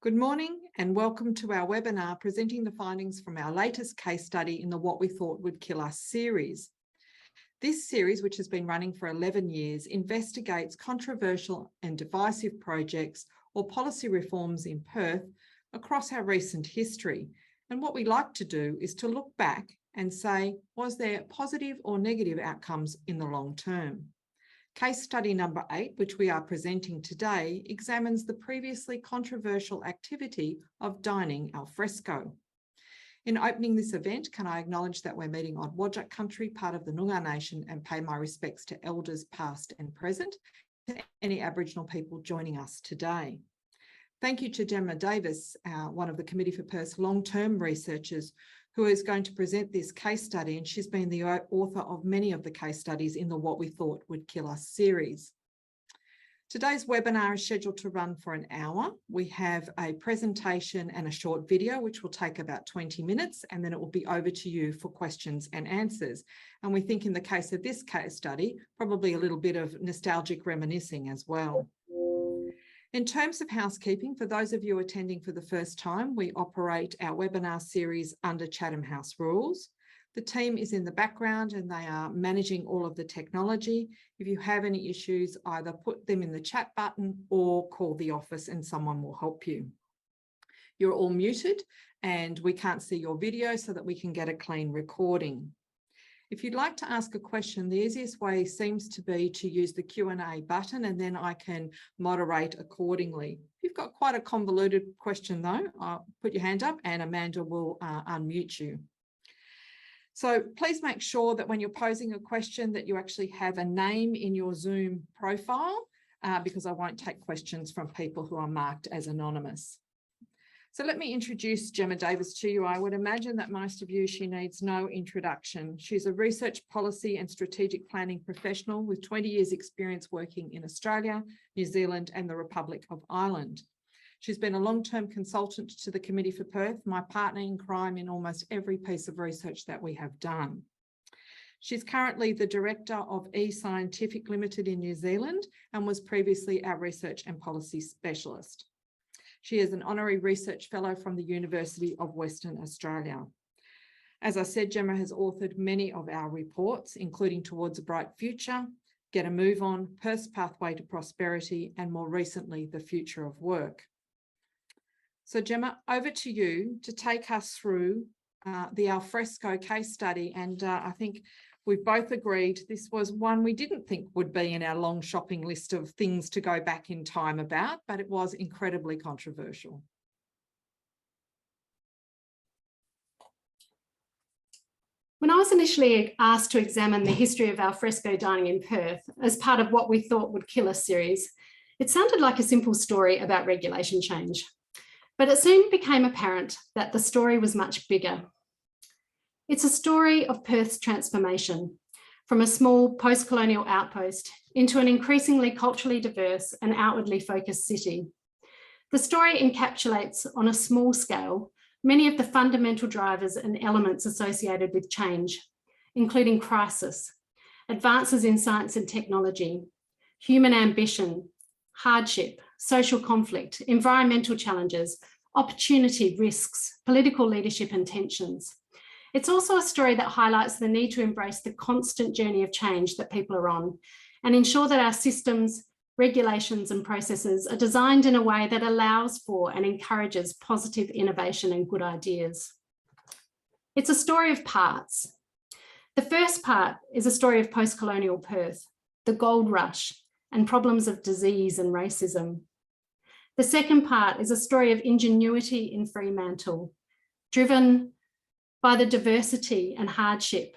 Good morning and welcome to our webinar presenting the findings from our latest case study in the What We Thought Would Kill Us series. This series, which has been running for 11 years, investigates controversial and divisive projects or policy reforms in Perth across our recent history. And what we like to do is to look back and say, was there positive or negative outcomes in the long term? Case study number 8, which we are presenting today, examines the previously controversial activity of dining alfresco. In opening this event, can I acknowledge that we're meeting on Whadjuk country, part of the Noongar Nation, and pay my respects to elders past and present, to any Aboriginal people joining us today. Thank you to Gemma Davis, one of the Committee for Perth's long-term researchers, who is going to present this case study, and she's been the author of many of the case studies in the What We Thought Would Kill Us series. Today's webinar is scheduled to run for an hour. We have a presentation and a short video, which will take about 20 minutes, and then it will be over to you for questions and answers. And we think in the case of this case study, probably a little bit of nostalgic reminiscing as well. In terms of housekeeping, for those of you attending for the first time, we operate our webinar series under Chatham House rules. The team is in the background and they are managing all of the technology. If you have any issues, either put them in the chat button or call the office and someone will help you. You're all muted and we can't see your video so that we can get a clean recording. If you'd like to ask a question, the easiest way seems to be to use the Q&A button and then I can moderate accordingly. If you've got quite a convoluted question though, put your hand up and Amanda will unmute you. So please make sure that when you're posing a question that you actually have a name in your Zoom profile because I won't take questions from people who are marked as anonymous. So let me introduce Gemma Davis to you. I would imagine that most of you, she needs no introduction. She's a research policy and strategic planning professional with 20 years experience working in Australia, New Zealand and the Republic of Ireland. She's been a long-term consultant to the Committee for Perth, my partner in crime in almost every piece of research that we have done. She's currently the Director of eScientific Limited in New Zealand and was previously our Research and Policy Specialist. She is an Honorary Research Fellow from the University of Western Australia. As I said, Gemma has authored many of our reports, including Towards a Bright Future, Get a Move On, Perth's Pathway to Prosperity, and more recently, The Future of Work. So Gemma, over to you to take us through the Alfresco case study. And I think we've both agreed this was one we didn't think would be in our long shopping list of things to go back in time about, but it was incredibly controversial. When I was initially asked to examine the history of alfresco dining in Perth as part of What We Thought Would Kill Us series, it sounded like a simple story about regulation change. But it soon became apparent that the story was much bigger. It's a story of Perth's transformation from a small post-colonial outpost into an increasingly culturally diverse and outwardly focused city. The story encapsulates on a small scale many of the fundamental drivers and elements associated with change, including crisis, advances in science and technology, human ambition, hardship, social conflict, environmental challenges, opportunity, risks, political leadership and tensions. It's also a story that highlights the need to embrace the constant journey of change that people are on and ensure that our systems, regulations and processes are designed in a way that allows for and encourages positive innovation and good ideas. It's a story of parts. The first part is a story of post-colonial Perth, the gold rush and problems of disease and racism. The second part is a story of ingenuity in Fremantle, driven by the diversity and hardship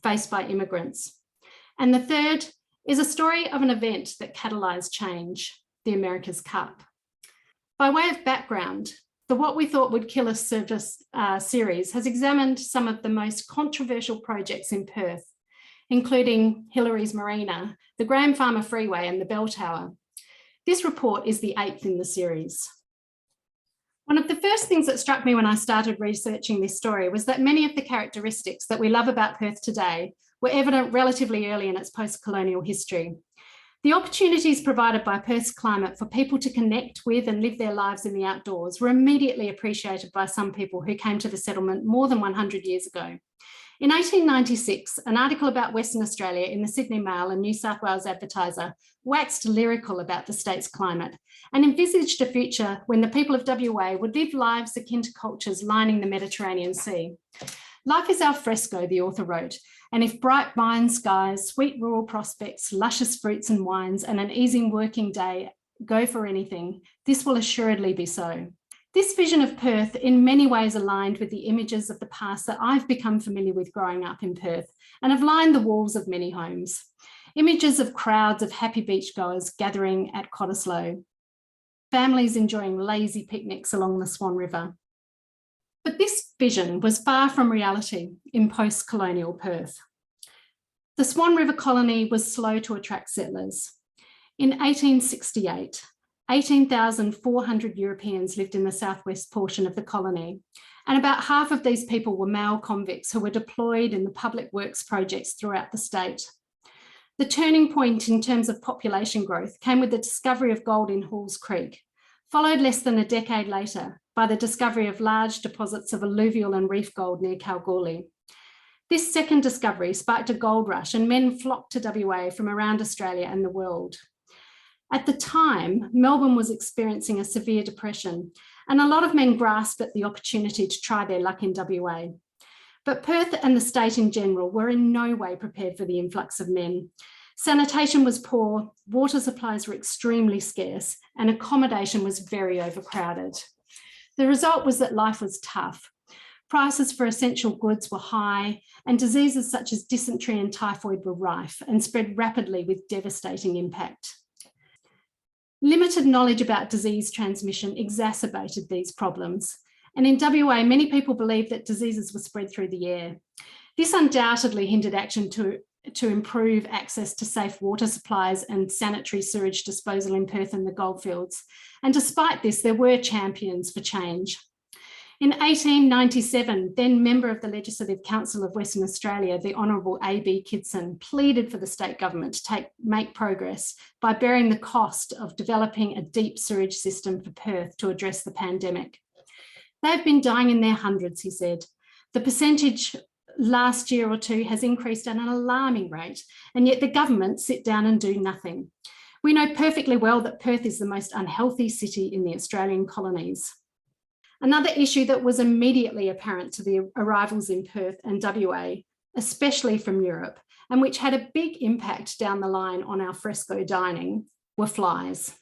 faced by immigrants. And the third is a story of an event that catalysed change, the America's Cup. By way of background, the What We Thought Would Kill Us series has examined some of the most controversial projects in Perth, including Hillary's Marina, the Graham Farmer Freeway and the Bell Tower. This report is the 8th in the series. One of the first things that struck me when I started researching this story was that many of the characteristics that we love about Perth today were evident relatively early in its post-colonial history. The opportunities provided by Perth's climate for people to connect with and live their lives in the outdoors were immediately appreciated by some people who came to the settlement more than 100 years ago. In 1896, an article about Western Australia in the Sydney Mail and New South Wales Advertiser waxed lyrical about the state's climate and envisaged a future when the people of WA would live lives akin to cultures lining the Mediterranean Sea. Life is alfresco, the author wrote, and if bright vine skies, sweet rural prospects, luscious fruits and wines, and an easy working day go for anything, this will assuredly be so. This vision of Perth in many ways aligned with the images of the past that I've become familiar with growing up in Perth and have lined the walls of many homes. Images of crowds of happy beachgoers gathering at Cottesloe, families enjoying lazy picnics along the Swan River. But this vision was far from reality in post-colonial Perth. The Swan River colony was slow to attract settlers. In 1868, 18,400 Europeans lived in the southwest portion of the colony, and about half of these people were male convicts who were deployed in the public works projects throughout the state. The turning point in terms of population growth came with the discovery of gold in Halls Creek, followed less than a decade later by the discovery of large deposits of alluvial and reef gold near Kalgoorlie. This second discovery sparked a gold rush and men flocked to WA from around Australia and the world. At the time, Melbourne was experiencing a severe depression, and a lot of men grasped at the opportunity to try their luck in WA. But Perth and the state in general were in no way prepared for the influx of men. Sanitation was poor, water supplies were extremely scarce, and accommodation was very overcrowded. The result was that life was tough. Prices for essential goods were high, and diseases such as dysentery and typhoid were rife and spread rapidly with devastating impact. Limited knowledge about disease transmission exacerbated these problems. And in WA, many people believed that diseases were spread through the air. This undoubtedly hindered action to improve access to safe water supplies and sanitary sewage disposal in Perth and the Goldfields. And despite this, there were champions for change. In 1897, then member of the Legislative Council of Western Australia, the Honourable A.B. Kidson, pleaded for the state government to make progress by bearing the cost of developing a deep sewage system for Perth to address the pandemic. They've been dying in their hundreds, he said. The percentage last year or two has increased at an alarming rate, and yet the government sit down and do nothing. We know perfectly well that Perth is the most unhealthy city in the Australian colonies. Another issue that was immediately apparent to the arrivals in Perth and WA, especially from Europe, and which had a big impact down the line on alfresco dining, were flies.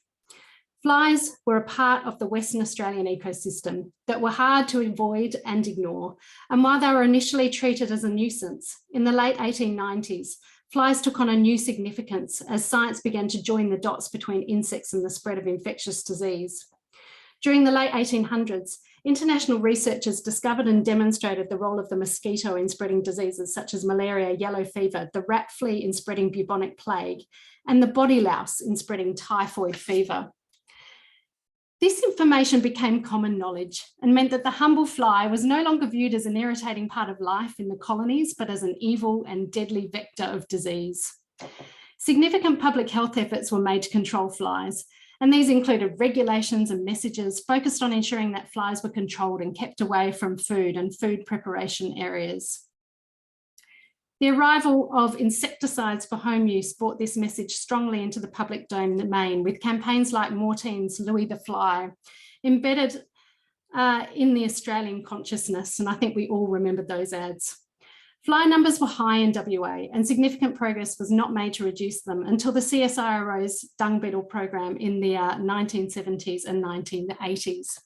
Flies were a part of the Western Australian ecosystem that were hard to avoid and ignore, and while they were initially treated as a nuisance, in the late 1890s, flies took on a new significance as science began to join the dots between insects and the spread of infectious disease. During the late 1800s, international researchers discovered and demonstrated the role of the mosquito in spreading diseases such as malaria, yellow fever, the rat flea in spreading bubonic plague, and the body louse in spreading typhoid fever. This information became common knowledge and meant that the humble fly was no longer viewed as an irritating part of life in the colonies, but as an evil and deadly vector of disease. Significant public health efforts were made to control flies, and these included regulations and messages focused on ensuring that flies were controlled and kept away from food and food preparation areas. The arrival of insecticides for home use brought this message strongly into the public domain, with campaigns like Mortein's Louis the Fly embedded in the Australian consciousness, and I think we all remember those ads. Fly numbers were high in WA, and significant progress was not made to reduce them until the CSIRO's dung beetle program in the 1970s and 1980s.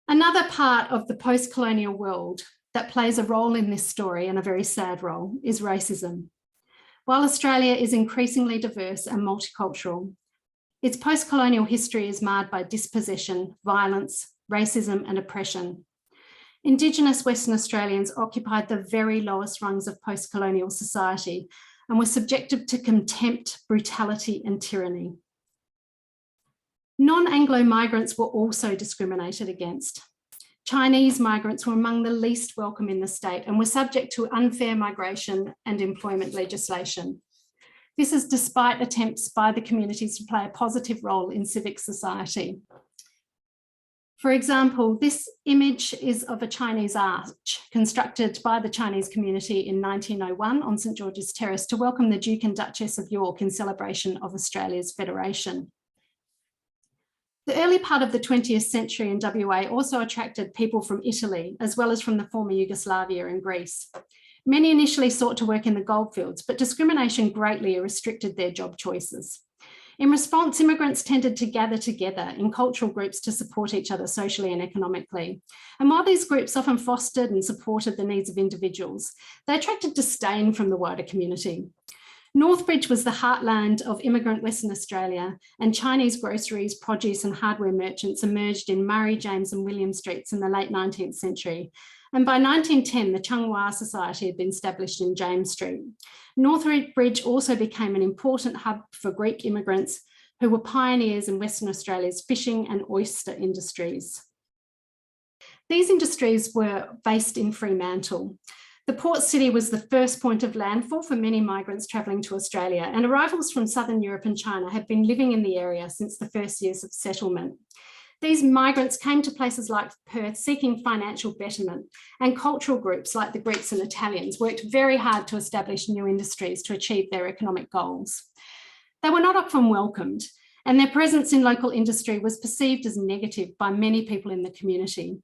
Another part of the post-colonial world that plays a role in this story, and a very sad role, is racism. While Australia is increasingly diverse and multicultural, its post-colonial history is marred by dispossession, violence, racism, and oppression. Indigenous Western Australians occupied the very lowest rungs of post-colonial society and were subjected to contempt, brutality, and tyranny. Non-Anglo migrants were also discriminated against. Chinese migrants were among the least welcome in the state and were subject to unfair migration and employment legislation. This is despite attempts by the communities to play a positive role in civic society. For example, this image is of a Chinese arch constructed by the Chinese community in 1901 on St George's Terrace to welcome the Duke and Duchess of York in celebration of Australia's federation. The early part of the 20th century in WA also attracted people from Italy, as well as from the former Yugoslavia and Greece. Many initially sought to work in the goldfields, but discrimination greatly restricted their job choices. In response, immigrants tended to gather together in cultural groups to support each other socially and economically. And while these groups often fostered and supported the needs of individuals, they attracted disdain from the wider community. Northbridge was the heartland of immigrant Western Australia, and Chinese groceries, produce and hardware merchants emerged in Murray, James and William streets in the late 19th century. And by 1910, the Changhua Society had been established in James Street. Northbridge also became an important hub for Greek immigrants who were pioneers in Western Australia's fishing and oyster industries. These industries were based in Fremantle. The port city was the first point of landfall for many migrants travelling to Australia, and arrivals from Southern Europe and China had been living in the area since the first years of settlement. These migrants came to places like Perth seeking financial betterment, and cultural groups like the Greeks and Italians worked very hard to establish new industries to achieve their economic goals. They were not often welcomed, and their presence in local industry was perceived as negative by many people in the community,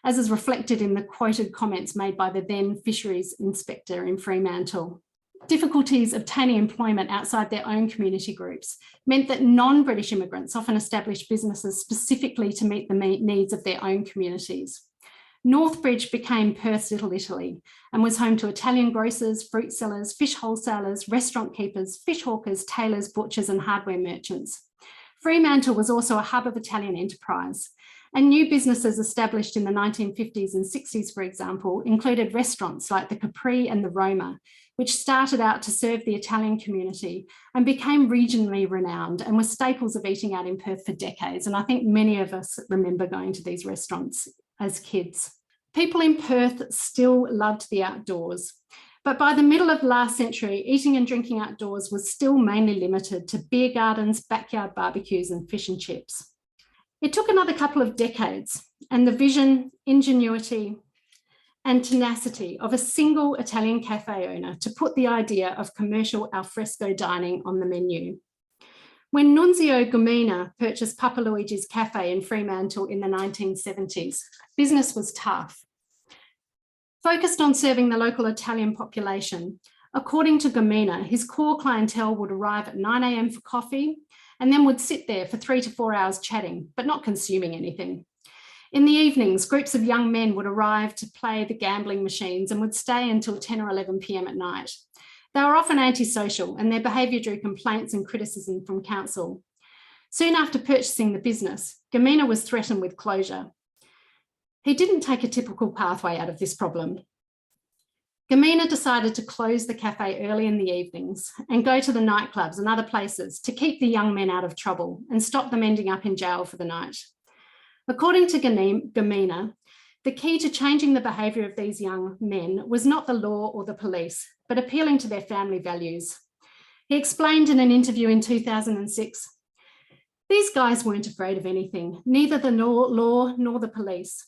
as is reflected in the quoted comments made by the then fisheries inspector in Fremantle. Difficulties obtaining employment outside their own community groups meant that non-British immigrants often established businesses specifically to meet the needs of their own communities. Northbridge became Perth's Little Italy and was home to Italian grocers, fruit sellers, fish wholesalers, restaurant keepers, fish hawkers, tailors, butchers and hardware merchants. Fremantle was also a hub of Italian enterprise, and new businesses established in the 1950s and 60s, for example, included restaurants like the Capri and the Roma, which started out to serve the Italian community and became regionally renowned and were staples of eating out in Perth for decades. And I think many of us remember going to these restaurants as kids. People in Perth still loved the outdoors, but by the middle of last century, eating and drinking outdoors was still mainly limited to beer gardens, backyard barbecues and fish and chips. It took another couple of decades, and the vision, ingenuity, and tenacity of a single Italian cafe owner to put the idea of commercial alfresco dining on the menu. When Nunzio Gumina purchased Papa Luigi's Cafe in Fremantle in the 1970s, business was tough. Focused on serving the local Italian population, according to Gumina, his core clientele would arrive at 9 a.m. for coffee and then would sit there for 3 to 4 hours chatting, but not consuming anything. In the evenings, groups of young men would arrive to play the gambling machines and would stay until 10 or 11 p.m. at night. They were often antisocial, and their behaviour drew complaints and criticism from council. Soon after purchasing the business, Gumina was threatened with closure. He didn't take a typical pathway out of this problem. Gumina decided to close the cafe early in the evenings and go to the nightclubs and other places to keep the young men out of trouble and stop them ending up in jail for the night. According to Gumina, the key to changing the behaviour of these young men was not the law or the police, but appealing to their family values. He explained in an interview in 2006, "These guys weren't afraid of anything, neither the law nor the police.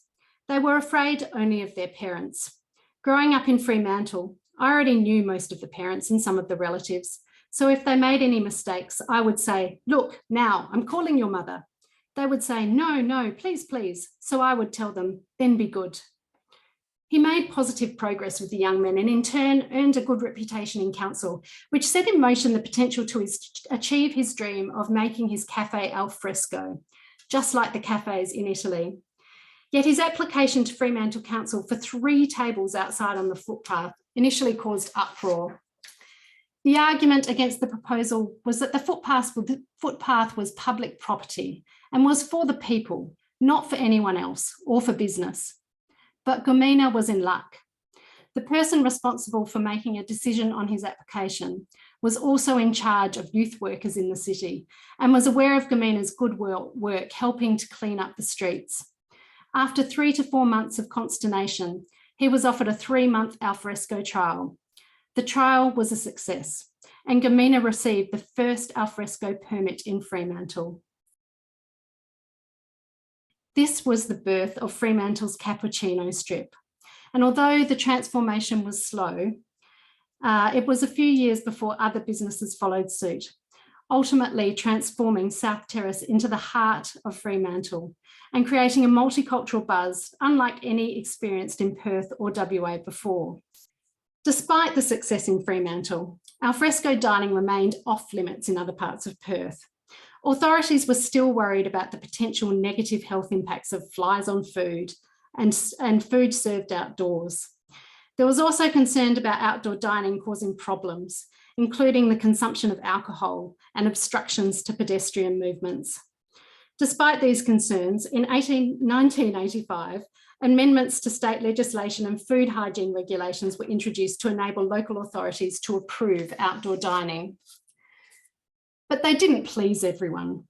They were afraid only of their parents. Growing up in Fremantle, I already knew most of the parents and some of the relatives. So if they made any mistakes, I would say, 'Look, now, I'm calling your mother.' They would say, 'No, please, please.' So I would tell them, 'Then be good.'" He made positive progress with the young men and in turn earned a good reputation in council, which set in motion the potential to achieve his dream of making his cafe Alfresco, just like the cafes in Italy. Yet his application to Fremantle Council for 3 tables outside on the footpath initially caused uproar. The argument against the proposal was that the footpath was public property and was for the people, not for anyone else or for business. But Gumina was in luck. The person responsible for making a decision on his application was also in charge of youth workers in the city and was aware of Gumina's good work helping to clean up the streets. After 3 to 4 months of consternation, he was offered a 3-month alfresco trial. The trial was a success, and Gemma received the first alfresco permit in Fremantle's. This was the birth of Fremantle's cappuccino strip. And although the transformation was slow, it was a few years before other businesses followed suit, ultimately transforming South Terrace into the heart of Fremantle and creating a multicultural buzz unlike any experienced in Perth or WA before. Despite the success in Fremantle, alfresco dining remained off limits in other parts of Perth. Authorities were still worried about the potential negative health impacts of flies on food and food served outdoors. There was also concern about outdoor dining causing problems, including the consumption of alcohol and obstructions to pedestrian movements. Despite these concerns, in 1985, amendments to state legislation and food hygiene regulations were introduced to enable local authorities to approve outdoor dining. But they didn't please everyone.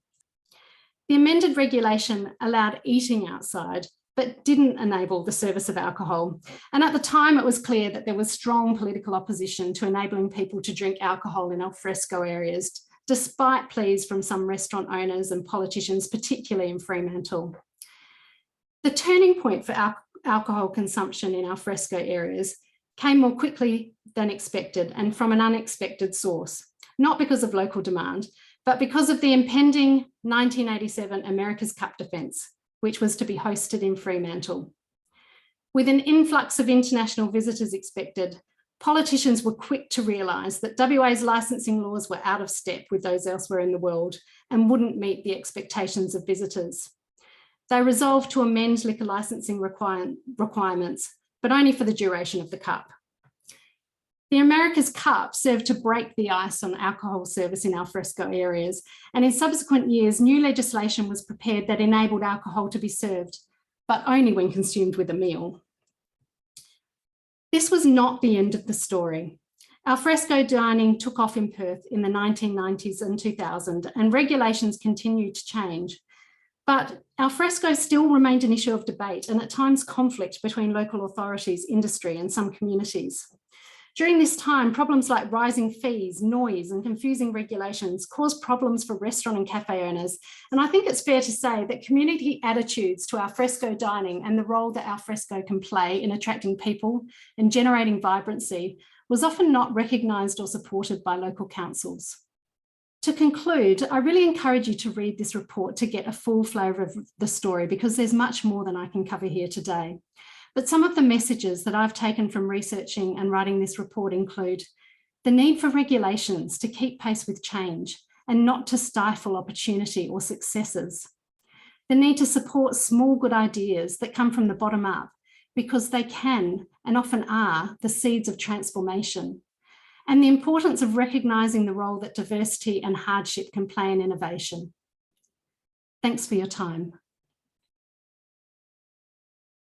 The amended regulation allowed eating outside, but didn't enable the service of alcohol. And at the time, it was clear that there was strong political opposition to enabling people to drink alcohol in alfresco areas, despite pleas from some restaurant owners and politicians, particularly in Fremantle. The turning point for alcohol consumption in alfresco areas came more quickly than expected and from an unexpected source, not because of local demand, but because of the impending 1987 America's Cup defence, which was to be hosted in Fremantle. With an influx of international visitors expected, politicians were quick to realise that WA's licensing laws were out of step with those elsewhere in the world and wouldn't meet the expectations of visitors. They resolved to amend liquor licensing requirements, but only for the duration of the Cup. The America's Cup served to break the ice on alcohol service in alfresco areas, and in subsequent years, new legislation was prepared that enabled alcohol to be served, but only when consumed with a meal. This was not the end of the story. Alfresco dining took off in Perth in the 1990s and 2000, and regulations continued to change. But alfresco still remained an issue of debate and at times conflict between local authorities, industry, and some communities. During this time, problems like rising fees, noise, and confusing regulations caused problems for restaurant and cafe owners. And I think it's fair to say that community attitudes to alfresco dining and the role that alfresco can play in attracting people and generating vibrancy was often not recognised or supported by local councils. To conclude, I really encourage you to read this report to get a full flavour of the story, because there's much more than I can cover here today. But some of the messages that I've taken from researching and writing this report include the need for regulations to keep pace with change and not to stifle opportunity or successes. The need to support small good ideas that come from the bottom up, because they can and often are the seeds of transformation. And the importance of recognising the role that diversity and hardship can play in innovation. Thanks for your time.